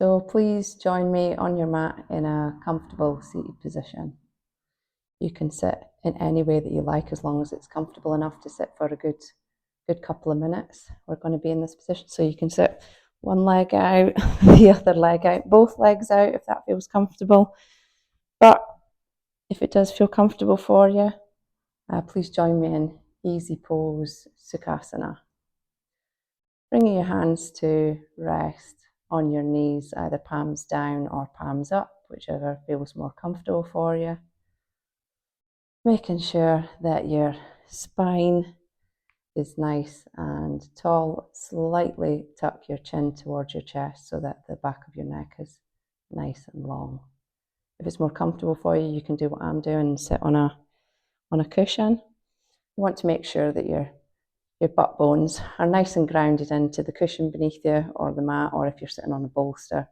So please join me on your mat in a comfortable seated position. You can sit in any way that you like as long as it's comfortable enough to sit for a good couple of minutes. We're going to be in this position, so you can sit one leg out, the other leg out, both legs out if that feels comfortable. But if it does feel comfortable for you, please join me in easy pose Sukhasana. Bringing your hands to rest on your knees, either palms down or palms up, whichever feels more comfortable for you. Making sure that your spine is nice and tall. Slightly tuck your chin towards your chest so that the back of your neck is nice and long. If it's more comfortable for you, you can do what I'm doing and sit on a cushion. You want to make sure that your butt bones are nice and grounded into the cushion beneath you or the mat, or if you're sitting on a bolster,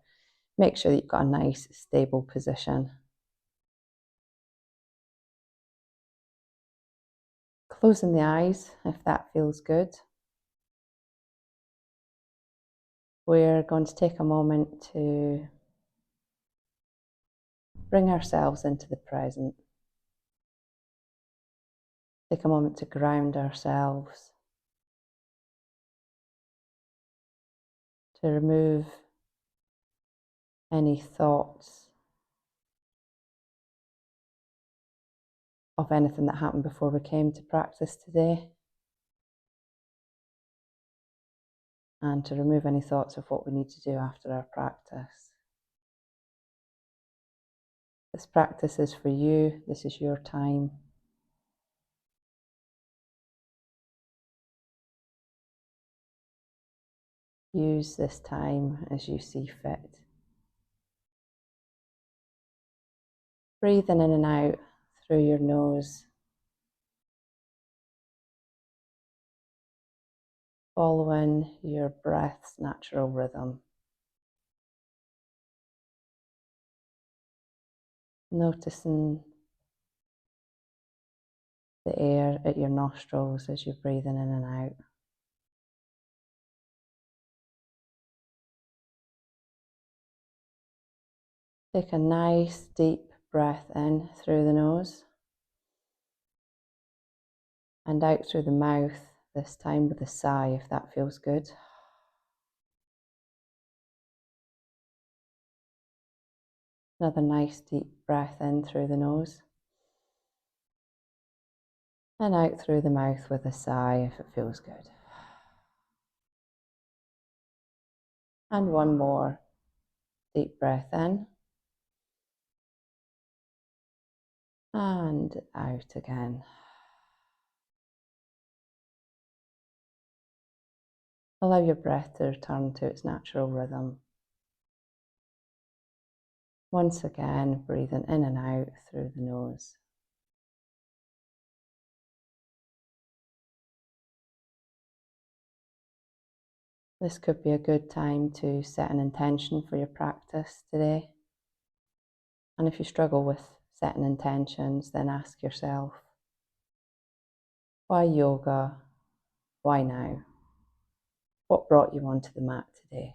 make sure that you've got a nice stable position. Closing the eyes if that feels good. We're going to take a moment to bring ourselves into the present. Take a moment to ground ourselves, to remove any thoughts of anything that happened before we came to practice today, and to remove any thoughts of what we need to do after our practice. This practice is for you. This is your time. Use this time as you see fit. Breathing in and out through your nose. Following your breath's natural rhythm. Noticing the air at your nostrils as you're breathing in and out. Take a nice deep breath in through the nose and out through the mouth, this time with a sigh if that feels good. Another nice deep breath in through the nose and out through the mouth with a sigh if it feels good. And one more deep breath in and out again. Allow your breath to return to its natural rhythm. Once again, breathing in and out through the nose. This could be a good time to set an intention for your practice today. And if you struggle with setting intentions, then ask yourself, why yoga? Why now? What brought you onto the mat today?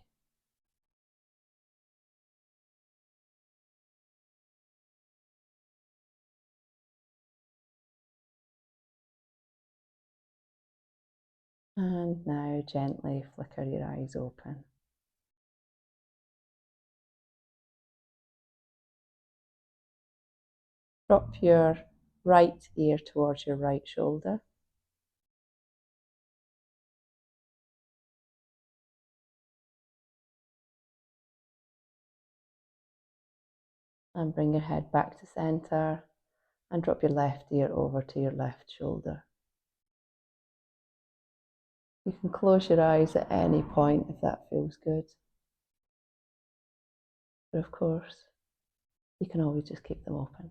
And now gently flicker your eyes open. Drop your right ear towards your right shoulder. And bring your head back to center and drop your left ear over to your left shoulder. You can close your eyes at any point if that feels good. But of course, you can always just keep them open.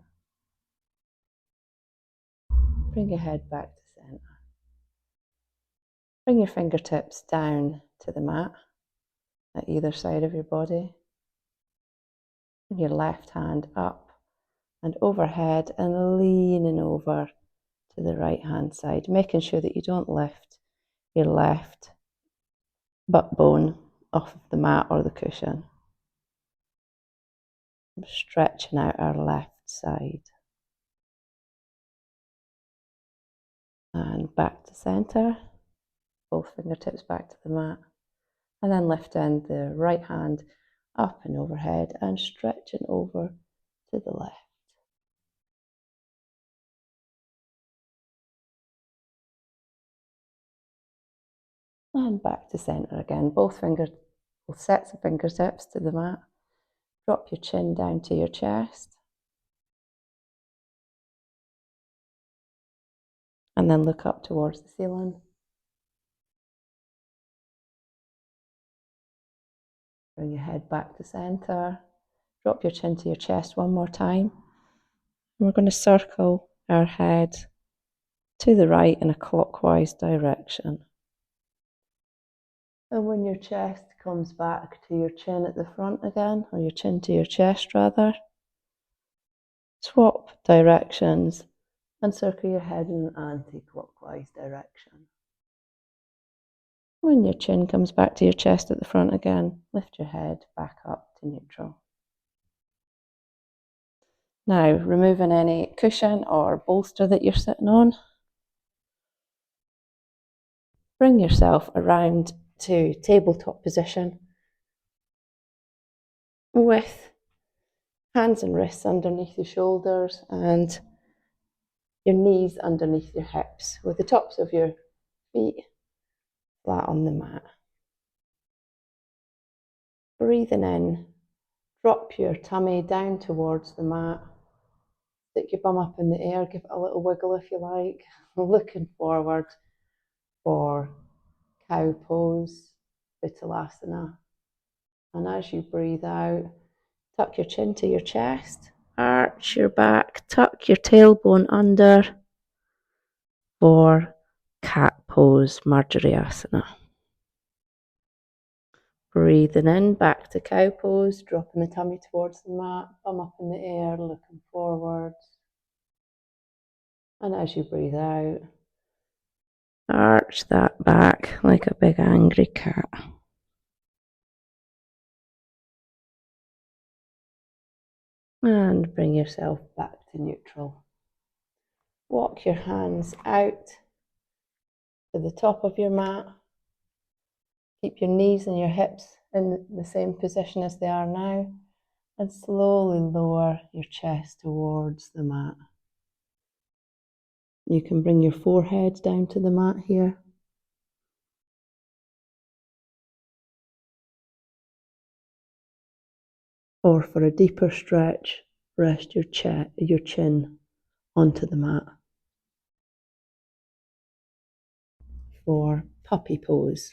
Bring your head back to center. Bring your fingertips down to the mat at either side of your body. Bring your left hand up and overhead and leaning over to the right hand side, making sure that you don't lift your left butt bone off of the mat or the cushion. Stretching out our left side. And back to center. Both fingertips back to the mat. And then lifting the right hand up and overhead and stretching over to the left. And back to center again. Both sets of fingertips to the mat. Drop your chin down to your chest. And then look up towards the ceiling. Bring your head back to center. Drop your chin to your chest one more time. And we're going to circle our head to the right in a clockwise direction. And when your chest comes back to your chin at the front again, or your chin to your chest rather, swap directions and circle your head in an anti-clockwise direction. When your chin comes back to your chest at the front again, lift your head back up to neutral. Now, removing any cushion or bolster that you're sitting on, bring yourself around to tabletop position with hands and wrists underneath your shoulders and your knees underneath your hips, with the tops of your feet flat on the mat. Breathing in, drop your tummy down towards the mat. Stick your bum up in the air, give it a little wiggle if you like. Looking forward for cow pose, Vithalasana. And as you breathe out, tuck your chin to your chest, arch your back, tuck your tailbone under for cat pose, Marjariasana. Breathing in, back to cow pose, dropping the tummy towards the mat, bum up in the air, looking forwards. And as you breathe out, arch that back like a big angry cat. And bring yourself back to neutral. Walk your hands out to the top of your mat. Keep your knees and your hips in the same position as they are now, and slowly lower your chest towards the mat. You can bring your forehead down to the mat here. Or for a deeper stretch, rest your chin onto the mat. For puppy pose.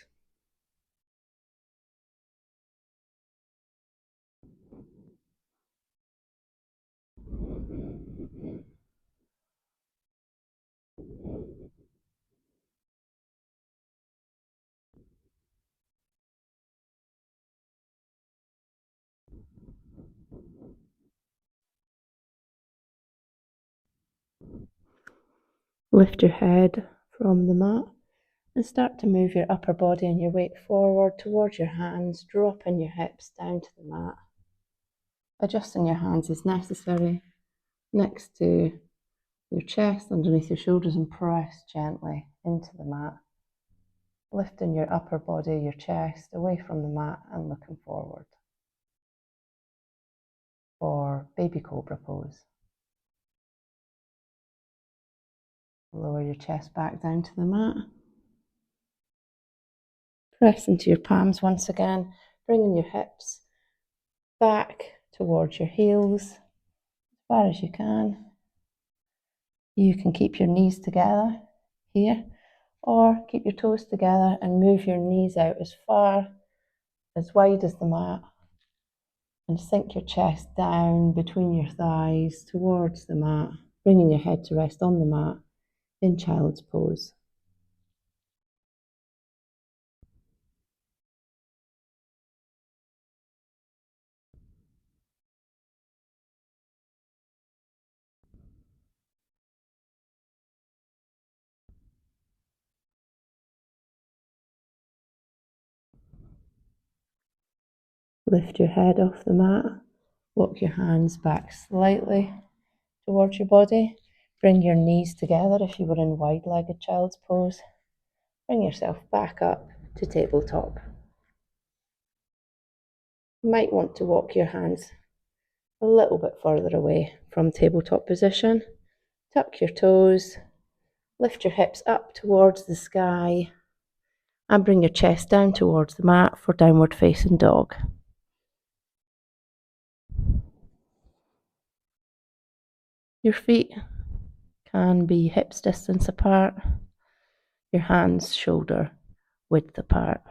Lift your head from the mat and start to move your upper body and your weight forward towards your hands, dropping your hips down to the mat. Adjusting your hands as necessary next to your chest, underneath your shoulders, and press gently into the mat. Lifting your upper body, your chest, away from the mat and looking forward. For baby cobra pose. Lower your chest back down to the mat. Press into your palms once again, bringing your hips back towards your heels as far as you can. You can keep your knees together here, or keep your toes together and move your knees out as far, as wide as the mat, and sink your chest down between your thighs towards the mat, bringing your head to rest on the mat in child's pose. Lift your head off the mat, Walk your hands back slightly towards your body. Bring your knees together if you were in wide-legged child's pose. Bring yourself back up to tabletop. You might want to walk your hands a little bit further away from tabletop position. Tuck your toes, lift your hips up towards the sky, and bring your chest down towards the mat for downward facing dog. Your feet can be hips distance apart, your hands shoulder width apart.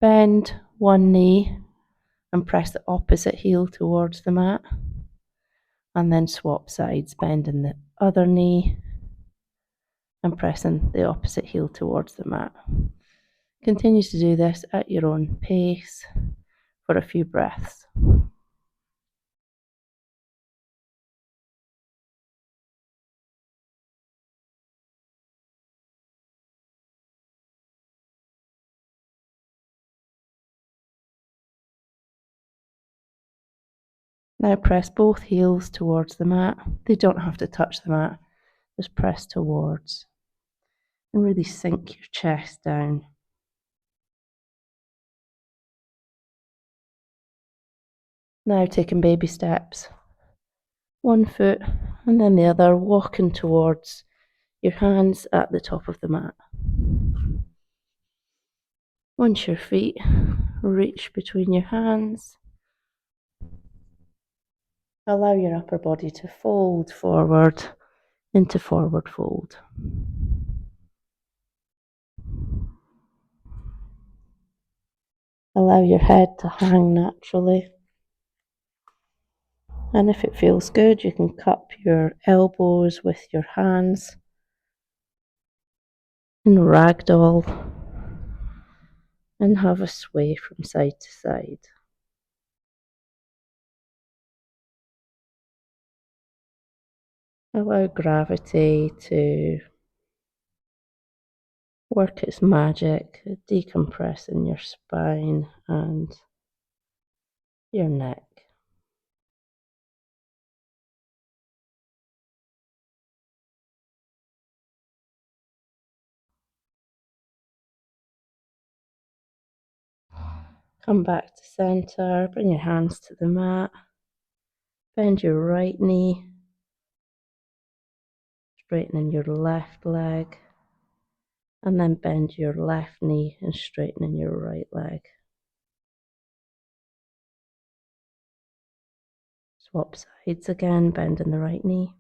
Bend one knee and press the opposite heel towards the mat, and then swap sides, bending the other knee and pressing the opposite heel towards the mat. Continue to do this at your own pace for a few breaths. Now press both heels towards the mat. They don't have to touch the mat, just press towards. And really sink your chest down. Now taking baby steps. One foot and then the other, walking towards your hands at the top of the mat. Once your feet reach between your hands, allow your upper body to fold forward into forward fold. Allow your head to hang naturally. And if it feels good, you can cup your elbows with your hands and ragdoll and have a sway from side to side. Allow gravity to work its magic, decompressing your spine and your neck. Come back to center, bring your hands to the mat, bend your right knee, straightening your left leg, and then bend your left knee and straightening your right leg. Swap sides again, bending the right knee.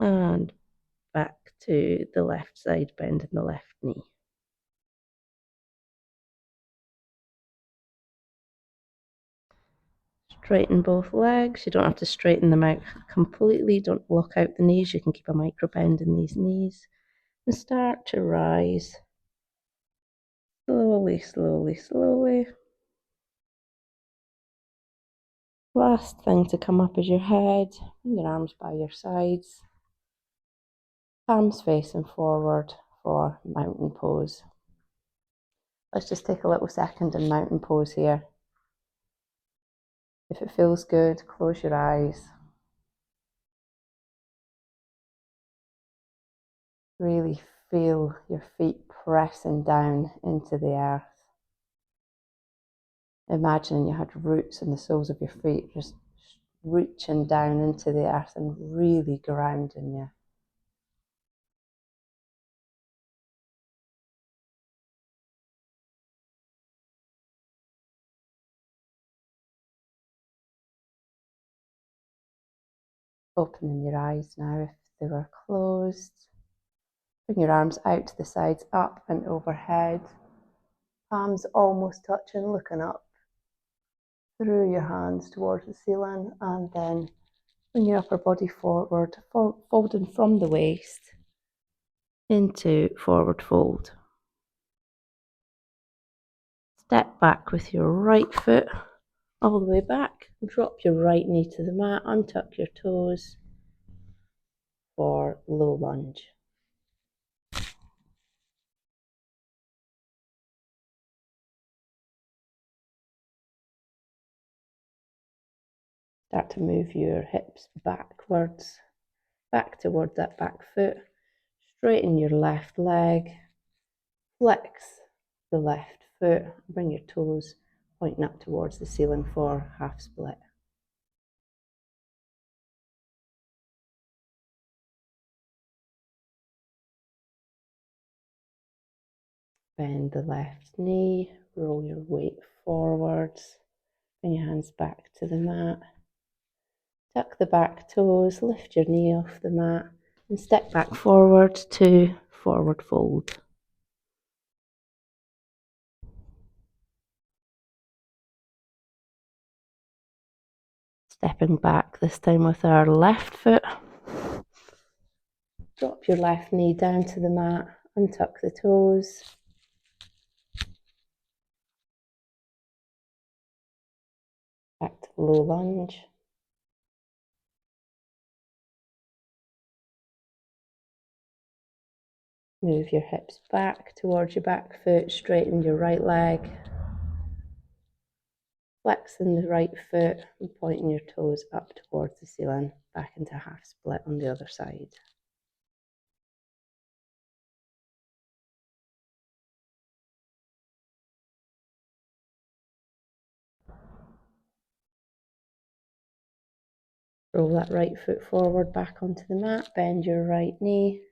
And back to the left side, bending the left knee. Straighten both legs. You don't have to straighten them out completely. Don't block out the knees. You can keep a micro bend in these knees. And start to rise. Slowly, slowly, slowly. Last thing to come up is your head. Bring your arms by your sides. Palms facing forward for mountain pose. Let's just take a little second in mountain pose here. If it feels good, close your eyes. Really feel your feet pressing down into the earth. Imagining you had roots in the soles of your feet, just reaching down into the earth and really grounding you. Opening your eyes now if they were closed. Bring your arms out to the sides, up and overhead. Palms almost touching, looking up through your hands towards the ceiling, and then bring your upper body forward, folding from the waist into forward fold. Step back with your right foot all the way back. Drop your right knee to the mat, untuck your toes for low lunge. Start to move your hips backwards, back toward that back foot. Straighten your left leg, flex the left foot, bring your toes pointing up towards the ceiling for half split. Bend the left knee, roll your weight forwards, bring your hands back to the mat. Tuck the back toes, lift your knee off the mat, and step back forward to forward fold. Stepping back this time with our left foot. Drop your left knee down to the mat, untuck the toes. Back to low lunge. Move your hips back towards your back foot, straighten your right leg. Flexing the right foot and pointing your toes up towards the ceiling, back into half split on the other side. Roll that right foot forward back onto the mat, bend your right knee,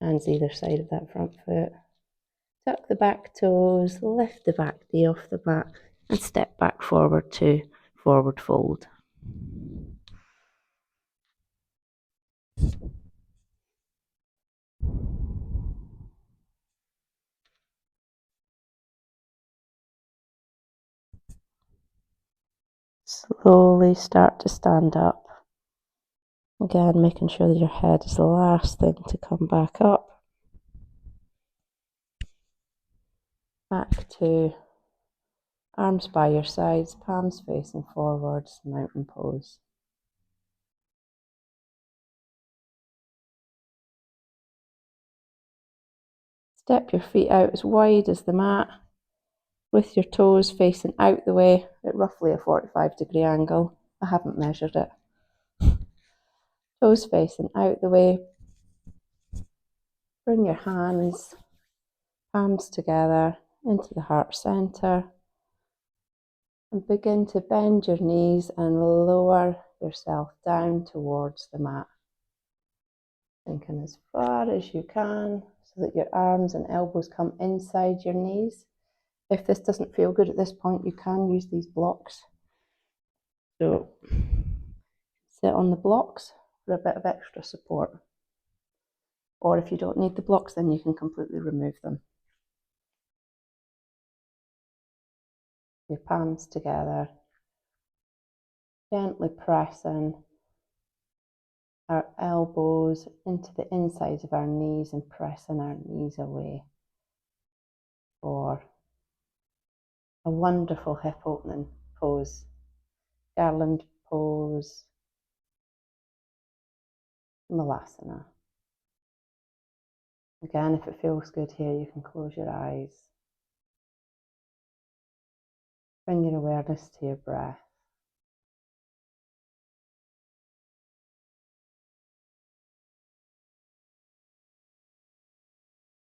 hands either side of that front foot. Tuck the back toes, lift the back knee off the mat, and step back forward to forward fold. Slowly start to stand up. Again, making sure that your head is the last thing to come back up. Back to arms by your sides, palms facing forwards, mountain pose. Step your feet out as wide as the mat, with your toes facing out the way at roughly a 45-degree angle. I haven't measured it. Toes facing out the way. Bring your hands, palms together into the heart center, and begin to bend your knees and lower yourself down towards the mat. Sinking as far as you can so that your arms and elbows come inside your knees. If this doesn't feel good at this point, you can use these blocks. So sit on the blocks for a bit of extra support. Or if you don't need the blocks, then you can completely remove them. Your palms together, gently pressing our elbows into the insides of our knees and pressing our knees away for a wonderful hip opening pose, garland pose, Malasana. Again, if it feels good here, you can close your eyes. Bring your awareness to your breath.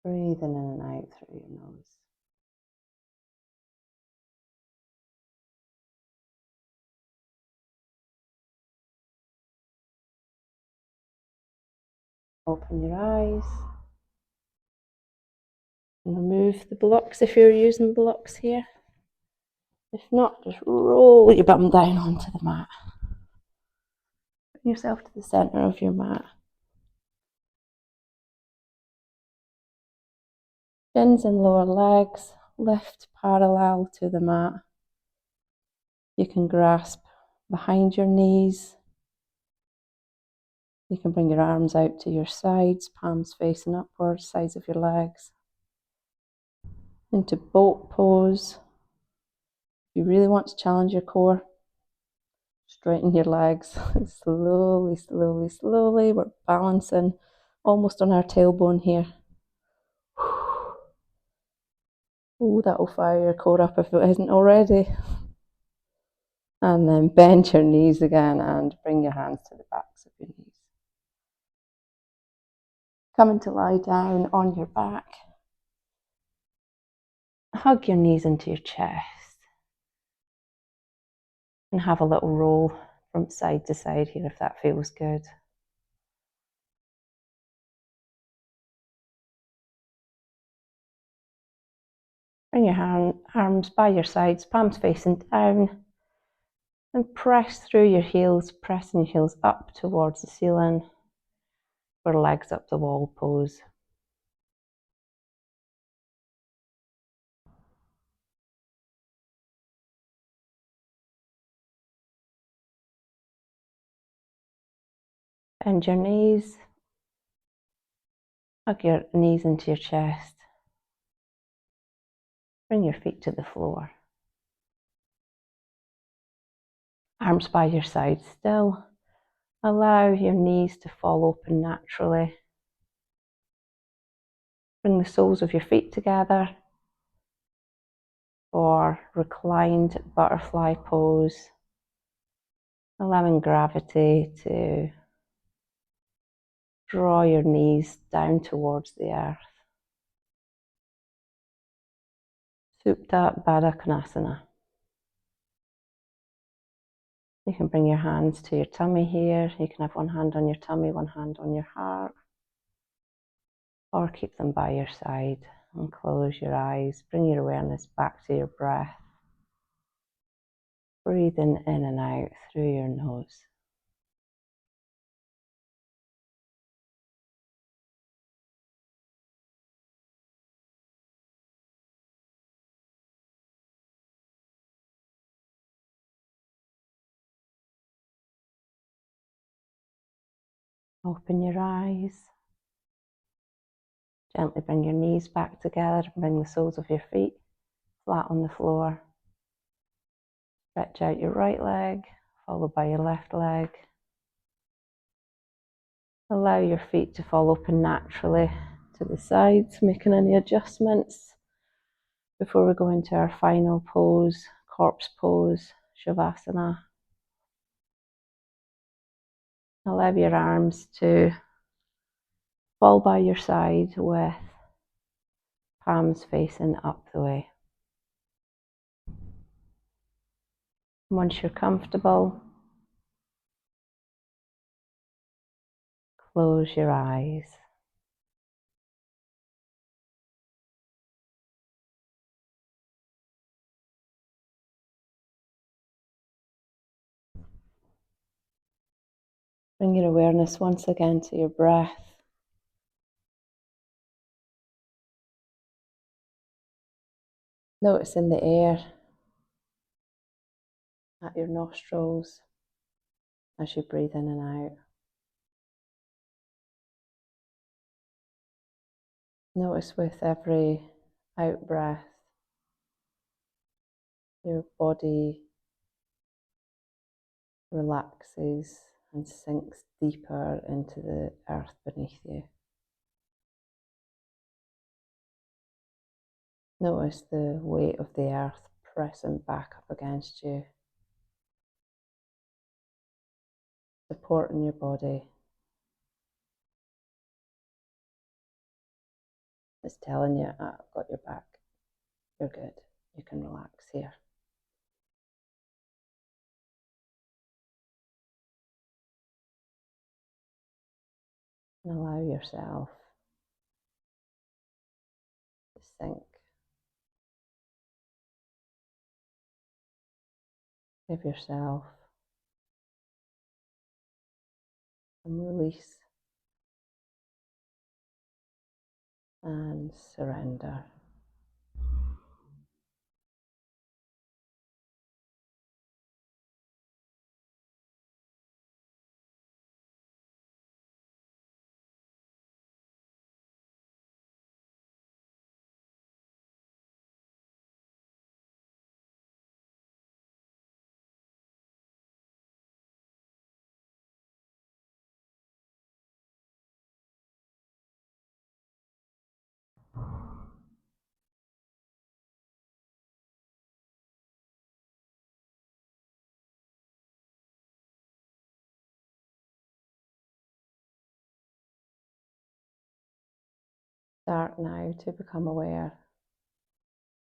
Breathing in and out through your nose. Open your eyes and remove the blocks if you're using blocks here. If not, just roll your bum down onto the mat. Bring yourself to the center of your mat. Shins and lower legs lift parallel to the mat. You can grasp behind your knees. You can bring your arms out to your sides, palms facing upwards, sides of your legs. Into boat pose. If you really want to challenge your core, straighten your legs. Slowly, slowly, slowly. We're balancing almost on our tailbone here. Oh, that'll fire your core up if it isn't already. And then bend your knees again and bring your hands to the backs of your knees. Coming to lie down on your back. Hug your knees into your chest. And have a little roll from side to side here if that feels good. Bring your arms by your sides, palms facing down. And press through your heels, pressing your heels up towards the ceiling. Or legs up the wall pose. Bend your knees. Hug your knees into your chest. Bring your feet to the floor. Arms by your side still. Allow your knees to fall open naturally. Bring the soles of your feet together for reclined butterfly pose. Allowing gravity to draw your knees down towards the earth. Supta Baddha Konasana. You can bring your hands to your tummy here. You can have one hand on your tummy, one hand on your heart. Or keep them by your side and close your eyes. Bring your awareness back to your breath. Breathing in and out through your nose. Open your eyes. Gently bring your knees back together. Bring the soles of your feet flat on the floor. Stretch out your right leg, followed by your left leg. Allow your feet to fall open naturally to the sides, making any adjustments before we go into our final pose, corpse pose, Shavasana. Allow your arms to fall by your side with palms facing up the way. Once you're comfortable, close your eyes. Bring your awareness once again to your breath. Notice in the air at your nostrils as you breathe in and out. Notice with every out breath, your body relaxes and sinks deeper into the earth beneath you. Notice the weight of the earth pressing back up against you, supporting your body. It's telling you, I've got your back, you're good, you can relax here. And allow yourself to sink. Give yourself some release and surrender. Start now to become aware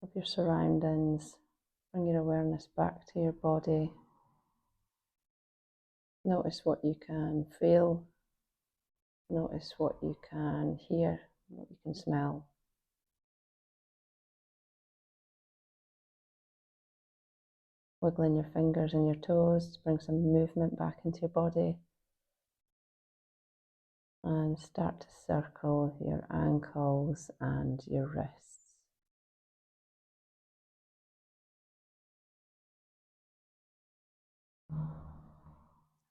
of your surroundings. Bring your awareness back to your body. Notice what you can feel. Notice what you can hear, what you can smell. Wiggling your fingers and your toes to bring some movement back into your body. And start to circle your ankles and your wrists.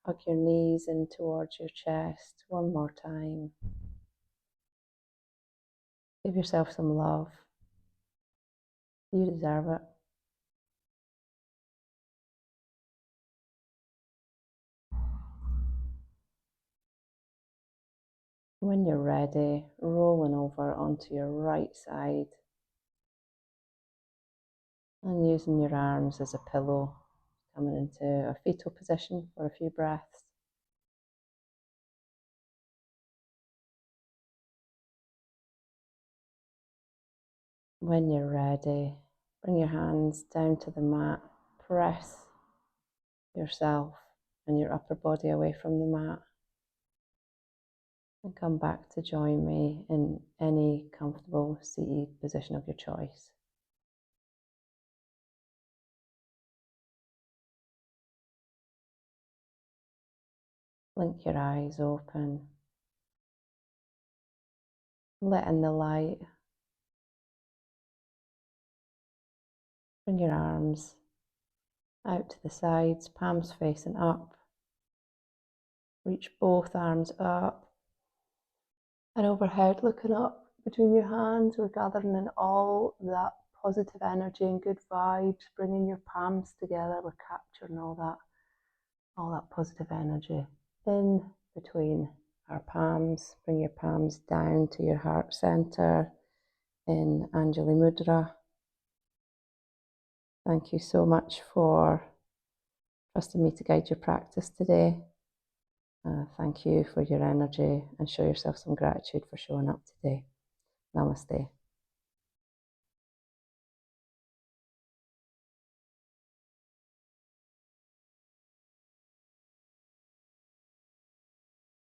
Hug your knees in towards your chest one more time. Give yourself some love. You deserve it. When you're ready, rolling over onto your right side and using your arms as a pillow, coming into a fetal position for a few breaths. When you're ready, bring your hands down to the mat, press yourself and your upper body away from the mat, and come back to join me in any comfortable seated position of your choice. Blink your eyes open, let in the light. Bring your arms out to the sides, palms facing up. Reach both arms up and overhead, looking up between your hands. We're gathering in all that positive energy and good vibes, bringing your palms together. We're capturing all that positive energy in between our palms. Bring your palms down to your heart center in Anjali Mudra. Thank you so much for trusting me to guide your practice today. Thank you for your energy and show yourself some gratitude for showing up today. Namaste.